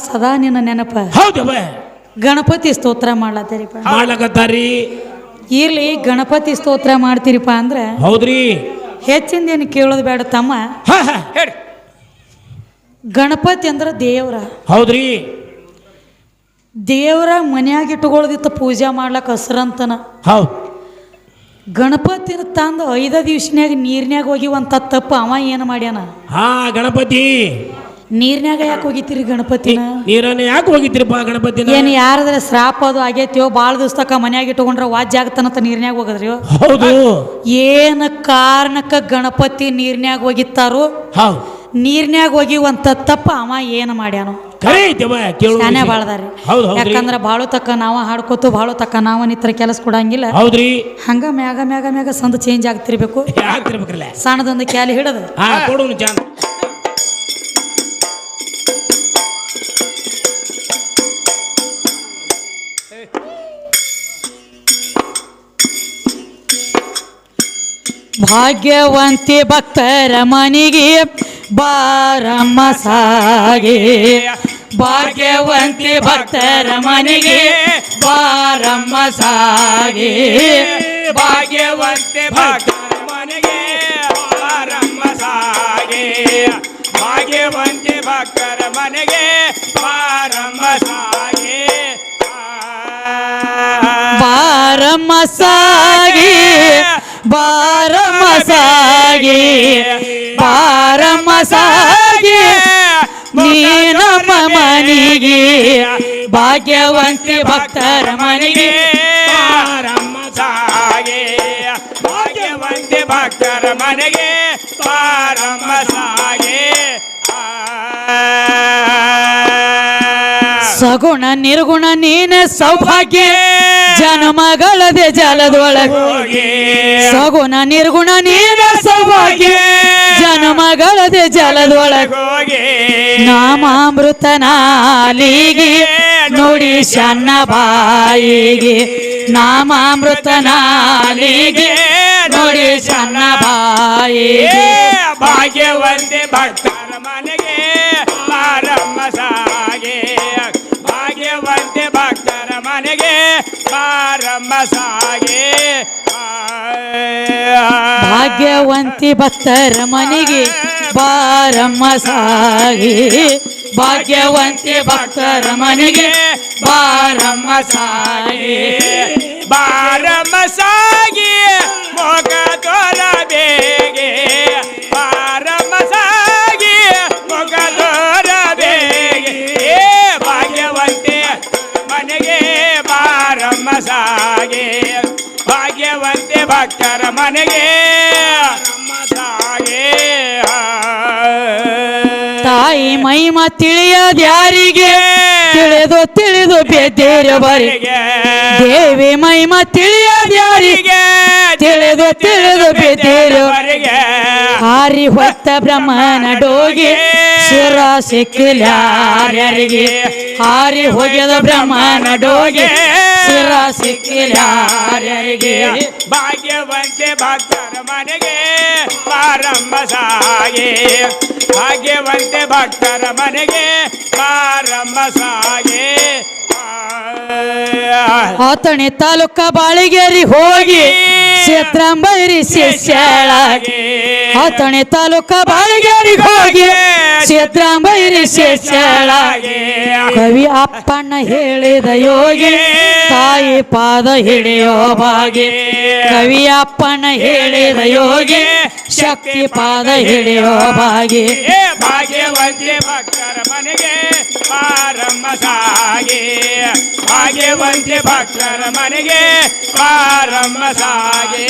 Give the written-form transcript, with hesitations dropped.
ಸದಾ ನಿನ್ನ ನೆನಪ ಹೌದವ ಗಣಪತಿ ಸ್ತೋತ್ರ ಮಾಡ್ಲತ್ತೀರಿಪ್ಪ ಮಾಡ್ಲಕತ್ತಾರಿ. ಇರ್ಲಿ ಗಣಪತಿ ಸ್ತೋತ್ರ ಮಾಡ್ತೀರಿಪ್ಪ ಅಂದ್ರೆ ಹೌದ್ರಿ. ಹೆಚ್ಚಿಂದೇನು ಕೇಳೋದು ಬೇಡ ತಮ್ಮ. ಹೇಳಿ. ಗಣಪತಿ ಅಂದ್ರೆ ದೇವ್ರ. ಹೌದ್ರಿ. ದೇವ್ರ ಮನ್ಯಾಗ ಇಟ್ಕೊಳ್ಳೋದಿತ್ತು ಪೂಜೆ ಮಾಡ್ಲಕ್ಕ ಹಸ್ರಂತನ. ಹೌದು. ಗಣಪತಿನ ತಂದು 5 ದಿವ್ಸನ್ಯಾಗ ನೀರ್ನ್ಯಾಗ ಹೋಗಿವಂತ ತಪ್ಪು ಅವ ಏನು ಮಾಡ್ಯಾನ? ಹಾ ಗಣಪತಿ ನೀರ್ನ್ಯಾಗ ಯಾಕೆ ಹೋಗಿತ್ತೀರಿ ಗಣಪತಿನ? ನೀರನ್ನ ಯಾಕೆ ಹೋಗಿತ್ರಿಪ್ಪ ಗಣಪತಿನ? ಏನು ಯಾರದ್ರ ಶ್ರಾಪ ಅದು ಆಗೈತಿಯೋ ಭಾಳ ದಿವ್ಸಕ್ಕ ಮನ್ಯಾಗ ಇಟ್ಕೊಂಡ್ರೆ ವಾಜ್ಯ ಆಗ್ತಾನಂತ ನೀರ್ನ್ಯಾಗ ಹೋಗದ್ರಿಯೋ? ಹೌದು. ಏನು ಕಾರಣಕ್ಕ ಗಣಪತಿ ನೀರ್ನ್ಯಾಗ ಹೋಗಿತ್ತಾರೋ? ಹೌದು. ನೀರ್ನ್ಯಾಗ ಹೋಗಿವಂತ ತಪ್ಪ ಅವ ಏನು ಮಾಡ್ಯಾನೋ? ಶಾನೆ ಬಾಳ್ದಾರಿ. ಯಾಕಂದ್ರೆ ಬಾಳು ತಕ್ಕ ನಾವ ಹಾಡ್ಕೋತು ಬಾಳು ತಕ್ಕ ನಾವ ನಿತ್ರ ಕೆಲಸ ಕೊಡಂಗಿಲ್ಲ. ಹೌದ್ರಿ. ಹಂಗ ಮ್ಯಾಗ ಮ್ಯಾಗ ಮ್ಯಾಗ ಸಂದ ಚೇಂಜ್ ಆಗ್ತಿರ್ಬೇಕು. ಸಣ್ಣದೊಂದು ಕ್ಯಾಲಿ ಹಿಡದು ಭಾಗ್ಯವಂತಿ ಭಕ್ತರ ಮನಿಗೆ ಬಾರಮ್ಮ ಸಾಗೆ. ಭಾಗ್ಯವಂತಿ ಭಕ್ತರ ಮನೆಗೆ ಬಾರಮ್ಮ ಸಾಗೆ. ಭಾಗ್ಯವಂತಿ ಭಕ್ತರ ಮನೆಗೆ ಬಾರಮ್ಮ ಸಾಗೆ. ಭಾಗ್ಯವಂತಿ ಭಕ್ತರ ಮನೆಗೆ ಬಾರಮ್ಮ ಸಾಗೆ. ಬಾರಮ್ಮ ಸಾಗೆ ಬಾರಮ್ಮ ಸಾಗೆ ಬಾರಮ್ಮ ಸಾಗೆ ನೀನಮ್ಮ ಮನೆಗೆ. ಭಾಗ್ಯವಂತಿ ಭಕ್ತರ ಮನೆಗೆ ಬಾರಮ್ಮ ಸಾಗೆ. ಭಾಗ್ಯವಂತಿ ಭಕ್ತರ ಮನೆಗೆ ಬಾರಮ್ಮ ಸಾಗೆ. ಸಗುಣ ನಿರ್ಗುಣ ನೀನ ಸೌಭಾಗ್ಯ ಜನ್ಮಗಳದೆ ಜಲದೊಳಗೆ. ಸಗುಣ ನಿರ್ಗುಣ ನೀನ ಸೌಭಾಗ್ಯ ಜನ್ಮಗಳದೆ ಜಲದೊಳಗೆ. ನಾಮಾಮೃತ ನಾಲಿಗೆ ನುಡಿ ಸಣ್ಣ ಬಾಯಿಗೆ. ನಾಮಾಮೃತ ನಾಲಿಗೆ ನುಡಿ ಸಣ್ಣ ಬಾಯಿಗೆ. ಭಾಗ್ಯವಂತಿ ಭಕ್ತರ ಮನೆಗೆ ಬಾರಮ್ಮ ಸಾಗೆ. ಭಾಗ್ಯವಂತಿ ಭಕ್ತರ ಮನೆಗೆ ಬಾರಮ್ಮ ಸಾಗೆ. ಭಾಗ್ಯವಂತಿ ಭಕ್ತರ ಮನೆಗೆ ಬಾರಮ್ಮ ಸಾಗೆ. ಭಾಗ್ಯವಂತಿ ಭಕ್ತರ ಮನೆಗೆ ಬಾರಮ್ಮ ಸಾಗೆ. ಬಾರಮ್ಮ ಸಾಗಿ ಮೊಗ ತೋರ ಬೇಗೆ. ಬಾರಮ್ಮ ಸಾಗಿ ಮೊಗ ತೋರ ಬೇಗೆ. ಭಾಗ್ಯವಂತಿ ಮನೆಗೆ ಬಾರಮ್ಮ ಸಾಗೆ. ಭಾಗ್ಯವಂತಿ ಭಕ್ತರ ಮನೆಗೆ ಬಾರಮ್ಮ ಸಾಗೆ. ತಾಯಿ ಮಹಿಮ ತಿಳಿಯದ ಯಾರಿಗೆ ತಿಳಿದು ತಿಳಿದು ಬೆದ್ದೇರ ಬರಿಗೆ. ದೇವಿ ಮಹಿಮ ತಿಳಿಯದ ಯಾರಿಗೆ ತಿಳಿದು ತಿಳಿದು ಬೆದ್ದೇರ ಬರಿಗೆ. ಹಾರಿ ಹೊತ್ತ ಬ್ರಹ್ಮನ ಡೋಗಿ ಶಿರ ಸಿಕ್ಕಿಲ್ಯಾರಿಗೆ. ಹಾರಿ ಹೋಗ್ಯದ ಬ್ರಹ್ಮನ ಡೋಗಿ ಶಿರ ಸಿಕ್ಕಿಲ್ಯಾರಿಗೆ. ಭಾಗ್ಯವಂತಿ ಭಕ್ತರ ಮನೆಗೆ ಬಾರಮ್ಮ ಸಾಗೆ. ಭಾಗ್ಯವಂತಿ ಭಕ್ತರ ಮನೆಗೆ ಬಾರಮ್ಮ ಸಾಗೆ. ಆತಣಿ ತಾಲೂಕ ಬಾಳಿಗೇರಿ ಹೋಗಿ ಕ್ಷೇತ್ರಂಬೈರಿ ಶಿಷ್ಯಳಾಗಿ. ಆತಣಿ ತಾಲೂಕ ಬಾಳಿಗೇರಿ ಹೋಗಿ ಕ್ಷೇತ್ರಂಬೈರಿ ಶಿಷ್ಯಳಾಗಿ. ಕವಿ ಅಪ್ಪಣ್ಣ ಹೇಳಿದ ಯೋಗಿ ತಾಯಿ ಪಾದ ಹಿಡಿಯೋ ಭಾಗಿ. ಕವಿ ಅಪ್ಪಣ್ಣ ಹೇಳಿದ ಯೋಗಿ ಶಕ್ತಿ ಪಾದ ಹಿಡಿಯೋ ಭಾಗಿ. ಭಾಗ್ಯವಂತಿ ಭಕ್ತರ ಮನೆಗೆ ಬಾರಮ್ಮ ಸಾಗೆ. ಭಾಗ್ಯವಂತಿ ಭಕ್ತರ ಮನೆಗೆ ಬಾರಮ್ಮ ಸಾಗೆ.